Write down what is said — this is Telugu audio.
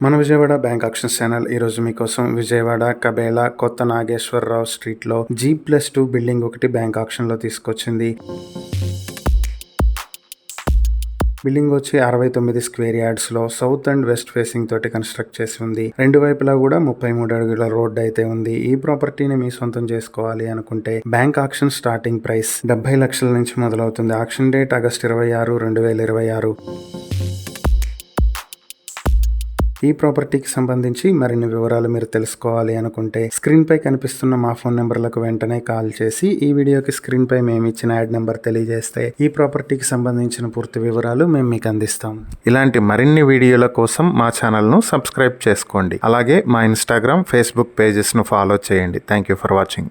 మన విజయవాడ బ్యాంక్ ఆక్షన్స్ ఛానల్ ఈరోజు మీకోసం విజయవాడ కబేళ కొత్త నాగేశ్వరరావు స్ట్రీట్లో G+2 బిల్డింగ్ ఒకటి బ్యాంక్ ఆక్షన్లో తీసుకొచ్చింది. బిల్డింగ్ వచ్చి 69 స్క్వేర్ యార్డ్స్లో సౌత్ అండ్ వెస్ట్ ఫేసింగ్ తోటి కన్స్ట్రక్ట్ చేసి ఉంది. రెండు వైపులా కూడా 33 అడుగుల రోడ్డు అయితే ఉంది. ఈ ప్రాపర్టీని మీ సొంతం చేసుకోవాలి అనుకుంటే బ్యాంక్ ఆక్షన్ స్టార్టింగ్ ప్రైస్ 70 లక్షల నుంచి మొదలవుతుంది. Auction date August 26, 2026. ఈ ప్రాపర్టీకి సంబంధించి మరిన్ని వివరాలు మీరు తెలుసుకోవాలి అనుకుంటే స్క్రీన్ పై కనిపిస్తున్న మా ఫోన్ నెంబర్లకు వెంటనే కాల్ చేసి ఈ వీడియోకి స్క్రీన్ పై మేము ఇచ్చిన యాడ్ నెంబర్ తెలియజేస్తే ఈ ప్రాపర్టీకి సంబంధించిన పూర్తి వివరాలు మేము మీకు అందిస్తాం. ఇలాంటి మరిన్ని వీడియోల కోసం మా ఛానల్ను సబ్స్క్రైబ్ చేసుకోండి. అలాగే మా ఇన్స్టాగ్రామ్, ఫేస్బుక్ పేజెస్ను ఫాలో చేయండి. Thank you for watching.